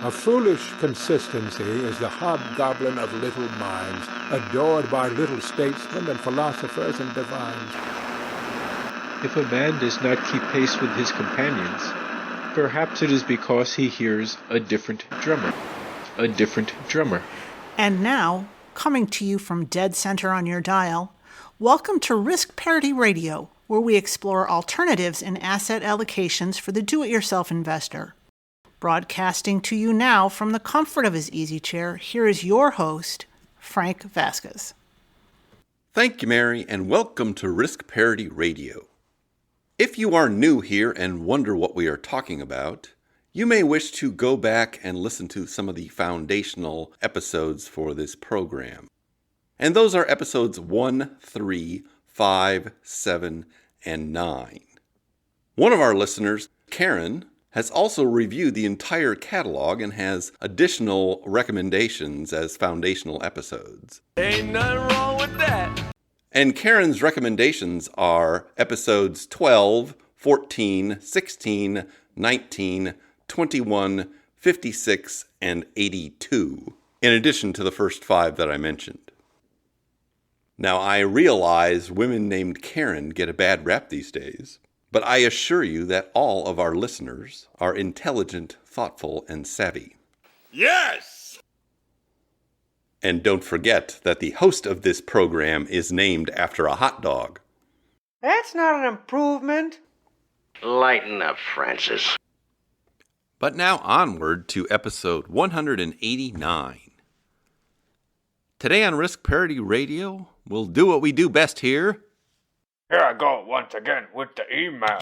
A foolish consistency is the hobgoblin of little minds, adored by little statesmen and philosophers and divines. If a man does not keep pace with his companions, perhaps it is because he hears a different drummer. A different drummer. And now, coming to you from dead center on your dial, welcome to Risk Parity Radio, where we explore alternatives in asset allocations for the do-it-yourself investor. Broadcasting to you now from the comfort of his easy chair, here is your host, Frank Vasquez. Thank you, Mary, and welcome to Risk Parity Radio. If you are new here and wonder what we are talking about, you may wish to go back and listen to some of the foundational episodes for this program. And those are episodes 1, 3, 5, 7, and 9. One of our listeners, Karen, has also reviewed the entire catalog and has additional recommendations as foundational episodes. Ain't nothing wrong with that. And Karen's recommendations are episodes 12, 14, 16, 19, 21, 56, and 82, in addition to the first 5 that I mentioned. Now, I realize women named Karen get a bad rap these days, but I assure you that all of our listeners are intelligent, thoughtful, and savvy. Yes! And don't forget that the host of this program is named after a hot dog. That's not an improvement. Lighten up, Francis. But now onward to episode 189. Today on Risk Parity Radio, we'll do what we do best here. Here I go once again with the email.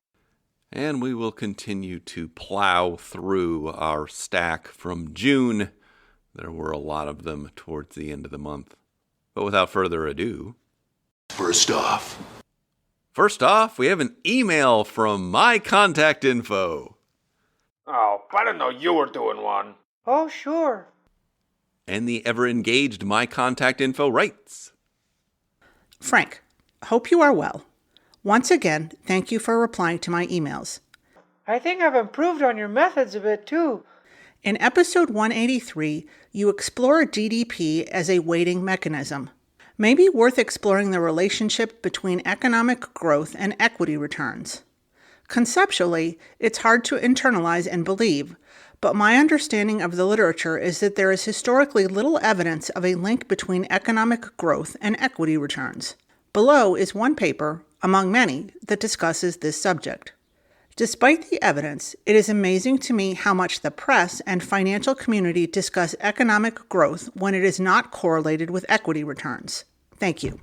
And we will continue to plow through our stack from June. There were a lot of them towards the end of the month. But without further ado... First off, we have an email from My Contact Info. Oh, I didn't know you were doing one. Oh, sure. And the ever-engaged My Contact Info writes, Frank, hope you are well. Once again, thank you for replying to my emails. I think I've improved on your methods a bit, too. In episode 183, you explore GDP as a weighting mechanism. Maybe worth exploring the relationship between economic growth and equity returns. Conceptually, it's hard to internalize and believe, but my understanding of the literature is that there is historically little evidence of a link between economic growth and equity returns. Below is one paper, among many, that discusses this subject. Despite the evidence, it is amazing to me how much the press and financial community discuss economic growth when it is not correlated with equity returns. Thank you.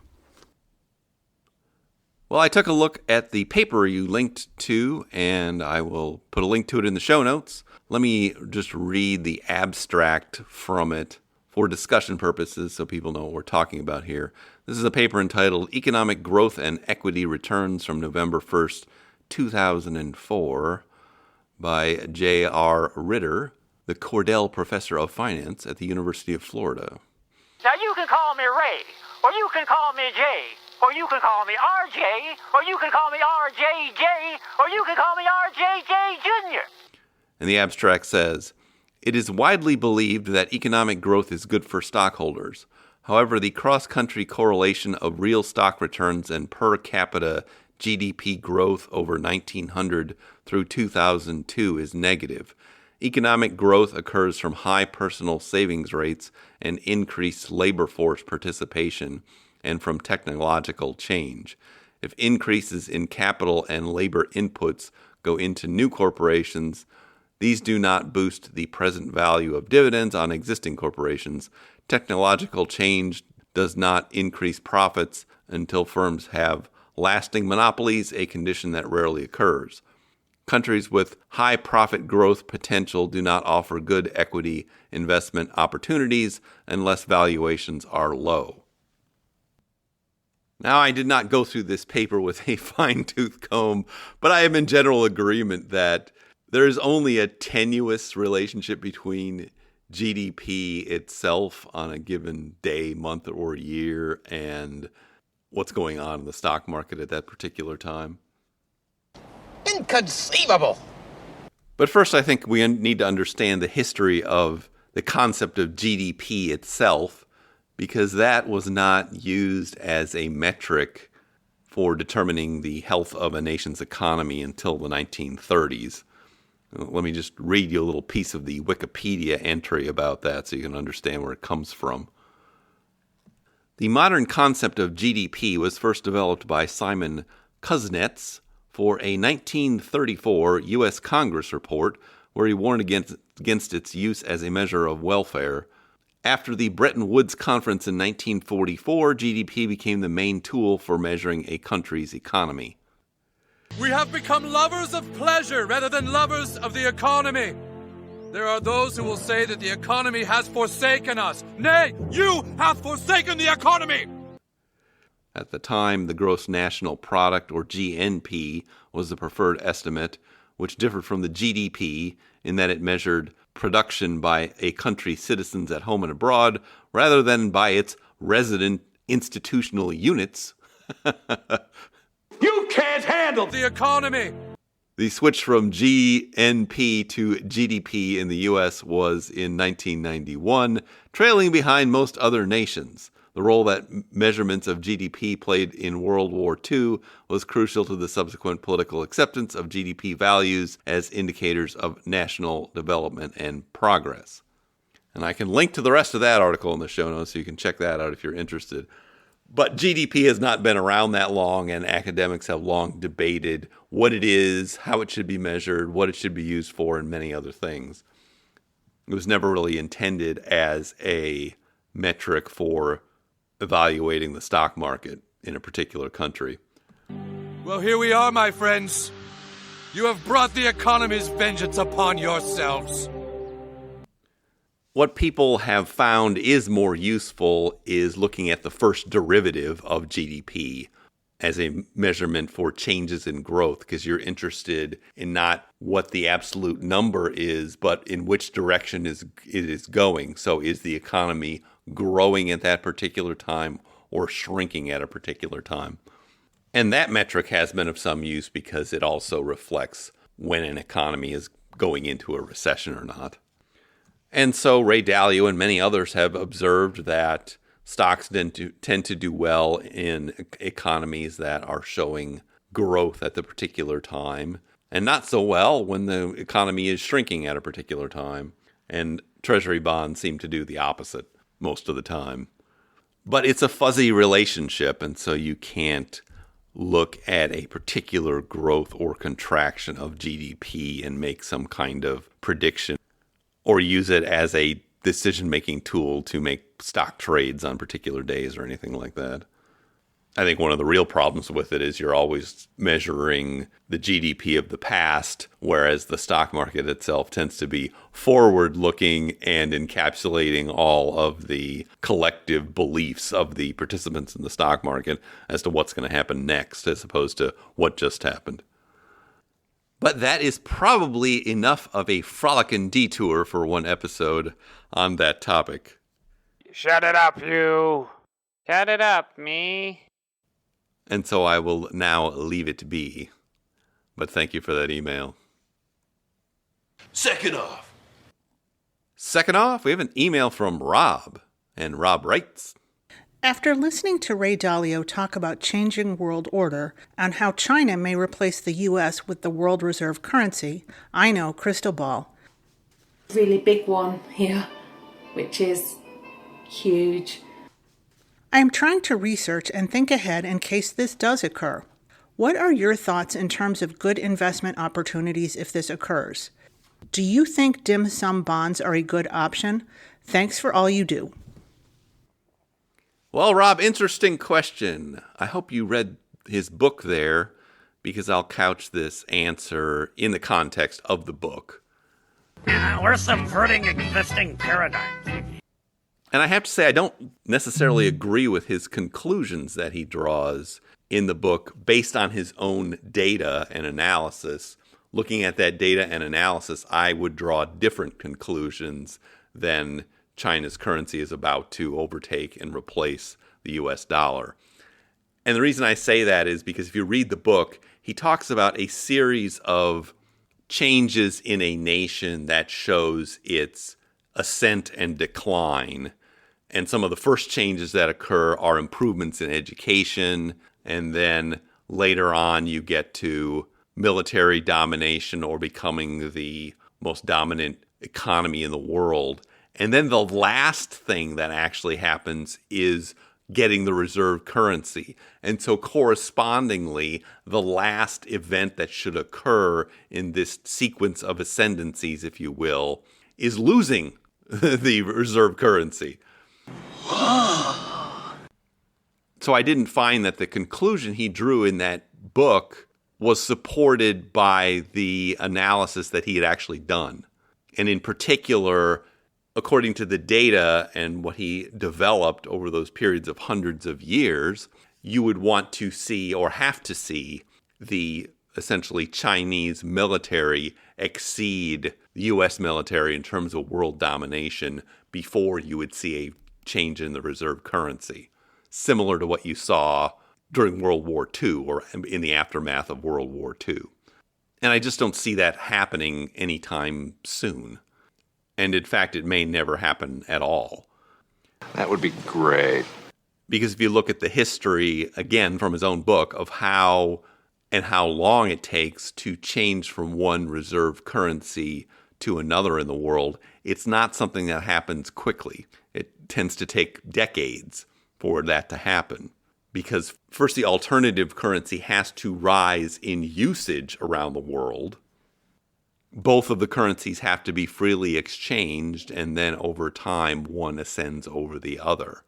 Well, I took a look at the paper you linked to, and I will put a link to it in the show notes. Let me just read the abstract from it for discussion purposes so people know what we're talking about here. This is a paper entitled Economic Growth and Equity Returns from November 1st, 2004 by J.R. Ritter, the Cordell Professor of Finance at the University of Florida. Now you can call me Ray, or you can call me Jay, or you can call me RJ, or you can call me RJJ, or you can call me RJJ Jr. And the abstract says, it is widely believed that economic growth is good for stockholders. However, the cross-country correlation of real stock returns and per capita GDP growth over 1900 through 2002 is negative. Economic growth occurs from high personal savings rates and increased labor force participation and from technological change. If increases in capital and labor inputs go into new corporations, these do not boost the present value of dividends on existing corporations. Technological change does not increase profits until firms have lasting monopolies, a condition that rarely occurs. Countries with high profit growth potential do not offer good equity investment opportunities unless valuations are low. Now, I did not go through this paper with a fine-tooth comb, but I am in general agreement that there is only a tenuous relationship between GDP itself on a given day, month, or year and what's going on in the stock market at that particular time. Inconceivable! But first, I think we need to understand the history of the concept of GDP itself, because that was not used as a metric for determining the health of a nation's economy until the 1930s. Let me just read you a little piece of the Wikipedia entry about that so you can understand where it comes from. The modern concept of GDP was first developed by Simon Kuznets for a 1934 U.S. Congress report where he warned against its use as a measure of welfare. After the Bretton Woods Conference in 1944, GDP became the main tool for measuring a country's economy. We have become lovers of pleasure rather than lovers of the economy. There are those who will say that the economy has forsaken us. Nay, you have forsaken the economy! At the time, the gross national product, or GNP, was the preferred estimate, which differed from the GDP in that it measured production by a country's citizens at home and abroad, rather than by its resident institutional units. You can't handle the economy! The switch from GNP to GDP in the U.S. was in 1991, trailing behind most other nations. The role that measurements of GDP played in World War II was crucial to the subsequent political acceptance of GDP values as indicators of national development and progress. And I can link to the rest of that article in the show notes so you can check that out if you're interested. But GDP has not been around that long, and academics have long debated what it is, how it should be measured, what it should be used for, and many other things. It was never really intended as a metric for evaluating the stock market in a particular country. Well, here we are, my friends. You have brought the economy's vengeance upon yourselves. What people have found is more useful is looking at the first derivative of GDP as a measurement for changes in growth, because you're interested in not what the absolute number is, but in which direction it is going. So is the economy growing at that particular time or shrinking at a particular time? And that metric has been of some use because it also reflects when an economy is going into a recession or not. And so Ray Dalio and many others have observed that stocks tend to do well in economies that are showing growth at the particular time, and not so well when the economy is shrinking at a particular time. And Treasury bonds seem to do the opposite most of the time. But it's a fuzzy relationship, and so you can't look at a particular growth or contraction of GDP and make some kind of prediction, or use it as a decision-making tool to make stock trades on particular days or anything like that. I think one of the real problems with it is you're always measuring the GDP of the past, whereas the stock market itself tends to be forward-looking and encapsulating all of the collective beliefs of the participants in the stock market as to what's going to happen next, as opposed to what just happened. But that is probably enough of a frolicking detour for one episode on that topic. Shut it up, you. Shut it up, me. And so I will now leave it be. But thank you for that email. Second off, we have an email from Rob. And Rob writes, after listening to Ray Dalio talk about changing world order and how China may replace the U.S. with the world reserve currency, I know, crystal ball. Really big one here, which is huge. I am trying to research and think ahead in case this does occur. What are your thoughts in terms of good investment opportunities if this occurs? Do you think dim sum bonds are a good option? Thanks for all you do. Well, Rob, interesting question. I hope you read his book there, because I'll couch this answer in the context of the book. We're subverting existing paradigms. And I have to say, I don't necessarily agree with his conclusions that he draws in the book based on his own data and analysis. Looking at that data and analysis, I would draw different conclusions than China's currency is about to overtake and replace the US dollar. And the reason I say that is because if you read the book, he talks about a series of changes in a nation that shows its ascent and decline. And some of the first changes that occur are improvements in education, and then later on you get to military domination or becoming the most dominant economy in the world. And then the last thing that actually happens is getting the reserve currency. And so correspondingly, the last event that should occur in this sequence of ascendancies, if you will, is losing the reserve currency. So I didn't find that the conclusion he drew in that book was supported by the analysis that he had actually done. And in particular, according to the data and what he developed over those periods of hundreds of years, you would want to see or have to see the essentially Chinese military exceed the U.S. military in terms of world domination before you would see a change in the reserve currency, similar to what you saw during World War II or in the aftermath of World War II. And I just don't see that happening anytime soon. And in fact, it may never happen at all. That would be great. Because if you look at the history, again, from his own book, of how and how long it takes to change from one reserve currency to another in the world, it's not something that happens quickly. It tends to take decades for that to happen. Because first, the alternative currency has to rise in usage around the world. Both of the currencies have to be freely exchanged, and then over time, one ascends over the other.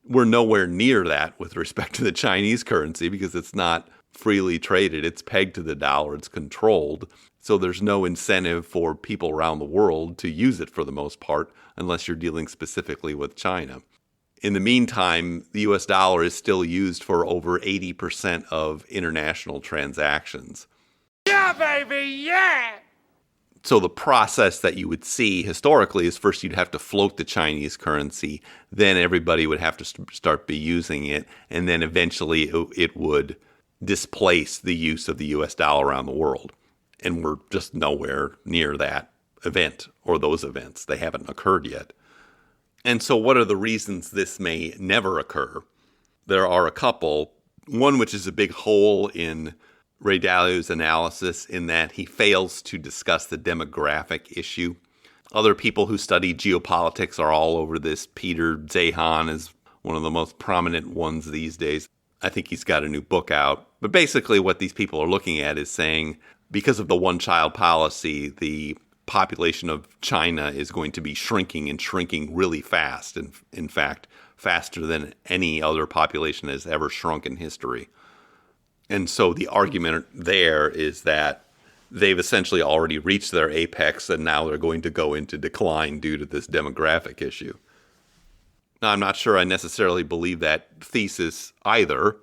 We're nowhere near that with respect to the Chinese currency because it's not freely traded. It's pegged to the dollar. It's controlled. So there's no incentive for people around the world to use it for the most part unless you're dealing specifically with China. In the meantime, the US dollar is still used for over 80% of international transactions. Yeah, baby, yeah! So the process that you would see historically is first you'd have to float the Chinese currency, then everybody would have to start be using it, and then eventually it would displace the use of the US dollar around the world. And we're just nowhere near that event or those events. They haven't occurred yet. And so what are the reasons this may never occur? There are a couple. One which is a big hole in Ray Dalio's analysis in that he fails to discuss the demographic issue. Other people who study geopolitics are all over this. Peter Zeihan is one of the most prominent ones these days. I think he's got a new book out. But basically what these people are looking at is saying because of the one-child policy, the population of China is going to be shrinking and shrinking really fast. And in fact, faster than any other population has ever shrunk in history. And so the argument there is that they've essentially already reached their apex and now they're going to go into decline due to this demographic issue. Now, I'm not sure I necessarily believe that thesis either,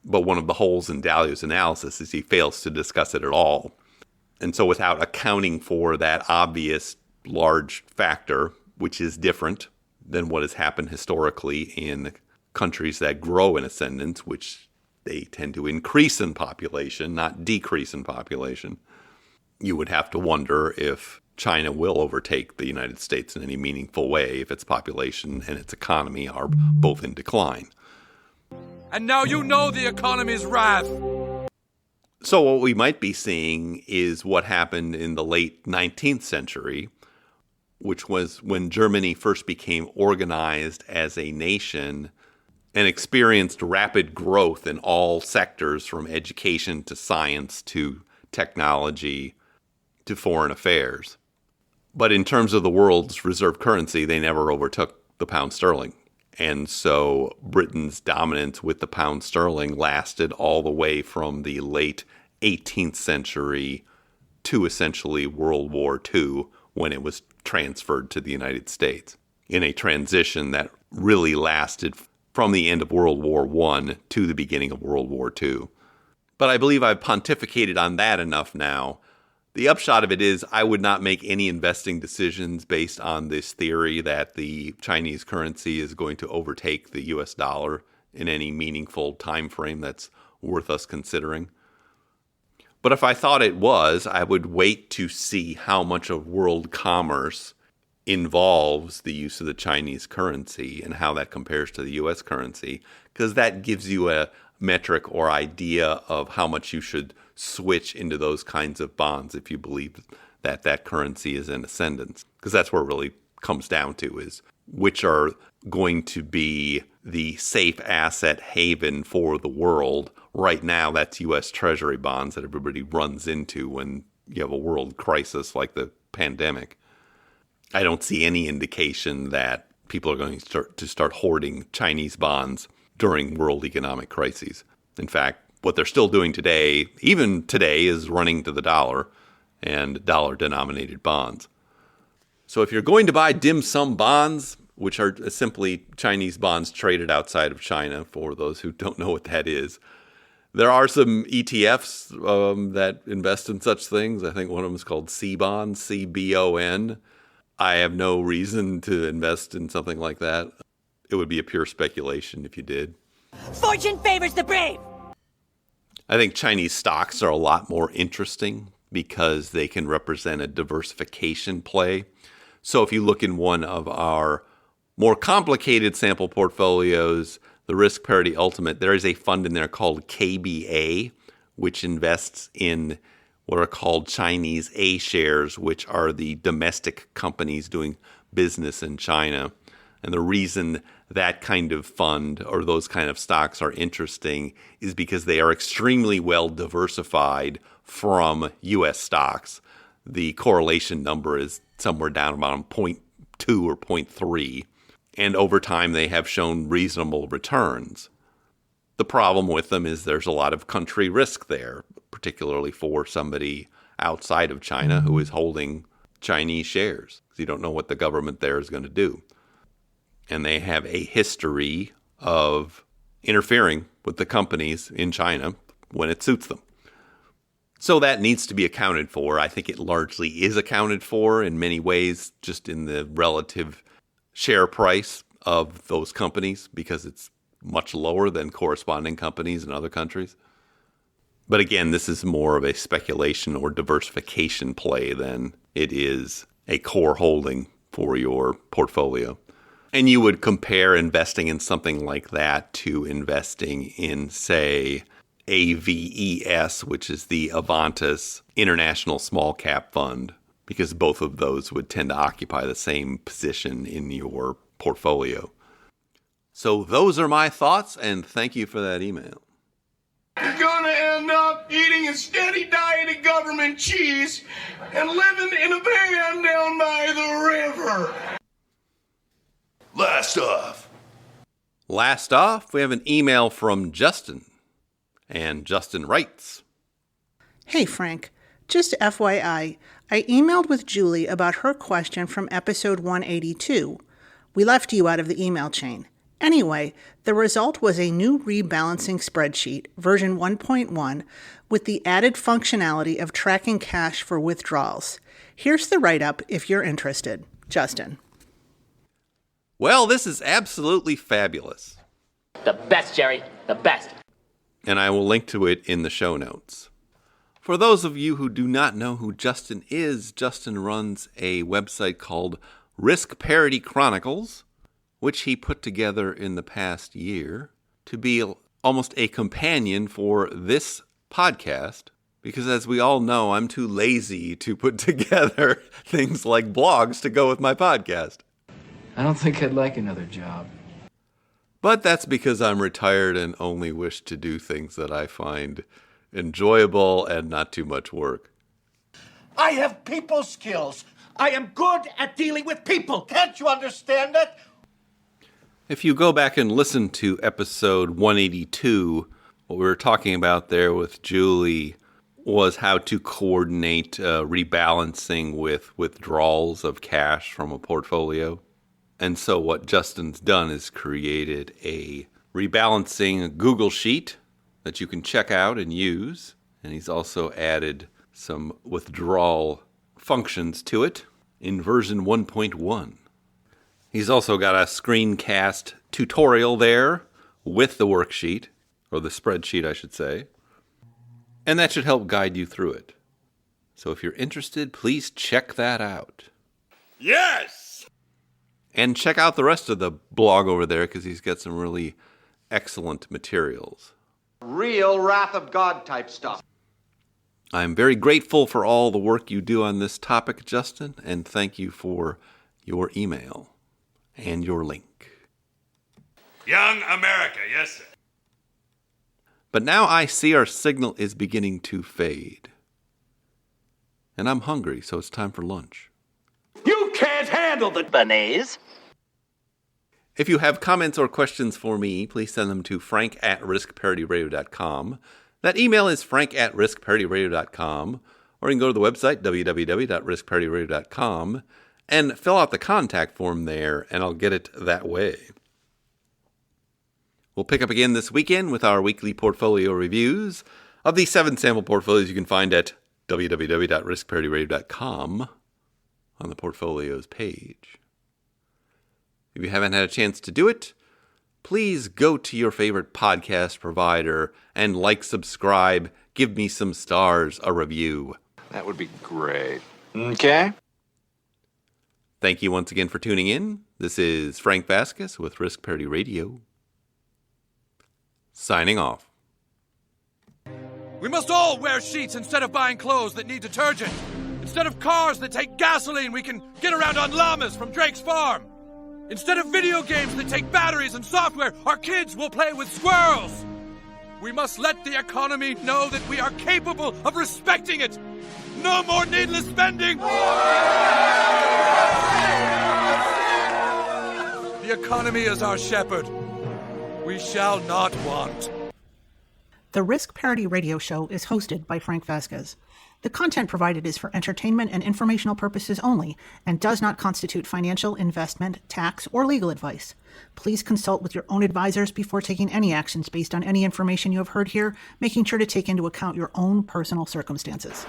but one of the holes in Dalio's analysis is he fails to discuss it at all. And so without accounting for that obvious large factor, which is different than what has happened historically in countries that grow in ascendance, which they tend to increase in population, not decrease in population, you would have to wonder if China will overtake the United States in any meaningful way if its population and its economy are both in decline. And now you know the economy's wrath. So what we might be seeing is what happened in the late 19th century, which was when Germany first became organized as a nation and experienced rapid growth in all sectors, from education to science to technology to foreign affairs. But in terms of the world's reserve currency, they never overtook the pound sterling. And so Britain's dominance with the pound sterling lasted all the way from the late 18th century to essentially World War II, when it was transferred to the United States, in a transition that really lasted from the end of World War I to the beginning of World War II. But I believe I've pontificated on that enough now. The upshot of it is I would not make any investing decisions based on this theory that the Chinese currency is going to overtake the US dollar in any meaningful time frame that's worth us considering. But if I thought it was, I would wait to see how much of world commerce involves the use of the Chinese currency and how that compares to the U.S. currency, because that gives you a metric or idea of how much you should switch into those kinds of bonds if you believe that that currency is in ascendance. Because that's where it really comes down to, is which are going to be the safe asset haven for the world. Right now, that's U.S. Treasury bonds that everybody runs into when you have a world crisis like the pandemic. I don't see any indication that people are going to start hoarding Chinese bonds during world economic crises. In fact, what they're still doing today, even today, is running to the dollar and dollar-denominated bonds. So if you're going to buy dim sum bonds, which are simply Chinese bonds traded outside of China, for those who don't know what that is, there are some ETFs that invest in such things. I think one of them is called C-Bond, C-B-O-N. I have no reason to invest in something like that. It would be a pure speculation if you did. Fortune favors the brave! I think Chinese stocks are a lot more interesting because they can represent a diversification play. So if you look in one of our more complicated sample portfolios, the Risk Parity Ultimate, there is a fund in there called KBA, which invests in what are called Chinese A shares, which are the domestic companies doing business in China. And the reason that kind of fund or those kind of stocks are interesting is because they are extremely well diversified from U.S. stocks. The correlation number is somewhere down around 0.2 or 0.3. And over time, they have shown reasonable returns. The problem with them is there's a lot of country risk there, particularly for somebody outside of China who is holding Chinese shares, because you don't know what the government there is going to do. And they have a history of interfering with the companies in China when it suits them. So that needs to be accounted for. I think it largely is accounted for in many ways, just in the relative share price of those companies, because it's much lower than corresponding companies in other countries. But again, this is more of a speculation or diversification play than it is a core holding for your portfolio. And you would compare investing in something like that to investing in, say, AVES, which is the Avantis International Small Cap Fund, because both of those would tend to occupy the same position in your portfolio. So those are my thoughts, and thank you for that email. You're gonna end up eating a steady diet of government cheese and living in a van down by the river. Last off, we have an email from Justin. And Justin writes, Hey Frank, just FYI, I emailed with Julie about her question from episode 182. We left you out of the email chain. Anyway, the result was a new rebalancing spreadsheet, version 1.1, with the added functionality of tracking cash for withdrawals. Here's the write-up if you're interested. Justin. Well, this is absolutely fabulous. The best, Jerry. The best. And I will link to it in the show notes. For those of you who do not know who Justin is, Justin runs a website called Risk Parity Chronicles, which he put together in the past year to be almost a companion for this podcast, because as we all know, I'm too lazy to put together things like blogs to go with my podcast. I don't think I'd like another job. But that's because I'm retired and only wish to do things that I find enjoyable and not too much work. I have people skills. I am good at dealing with people. Can't you understand that? If you go back and listen to episode 182, what we were talking about there with Julie was how to coordinate rebalancing with withdrawals of cash from a portfolio. And so what Justin's done is created a rebalancing Google Sheet that you can check out and use. And he's also added some withdrawal functions to it in version 1.1. He's also got a screencast tutorial there with the worksheet, or the spreadsheet, I should say. And that should help guide you through it. So if you're interested, please check that out. Yes! And check out the rest of the blog over there because he's got some really excellent materials. Real wrath of God type stuff. I'm very grateful for all the work you do on this topic, Justin, and thank you for your email and your link. Young America, yes, sir. But now I see our signal is beginning to fade. And I'm hungry, so it's time for lunch. You can't handle the banaise. If you have comments or questions for me, please send them to frank@riskparityradio.com. That email is frank@riskparityradio.com, or you can go to the website, www.riskparityradio.com, and fill out the contact form there, and I'll get it that way. We'll pick up again this weekend with our weekly portfolio reviews of the 7 sample portfolios you can find at www.riskparityradio.com on the portfolios page. If you haven't had a chance to do it, please go to your favorite podcast provider and subscribe, give me some stars, a review. That would be great. Okay. Thank you once again for tuning in. This is Frank Vasquez with Risk Parity Radio. Signing off. We must all wear sheets instead of buying clothes that need detergent. Instead of cars that take gasoline, we can get around on llamas from Drake's farm. Instead of video games that take batteries and software, our kids will play with squirrels. We must let the economy know that we are capable of respecting it. No more needless spending. The economy is our shepherd. We shall not want. The Risk Parity Radio Show is hosted by Frank Vasquez. The content provided is for entertainment and informational purposes only and does not constitute financial, investment, tax, or legal advice. Please consult with your own advisors before taking any actions based on any information you have heard here, making sure to take into account your own personal circumstances.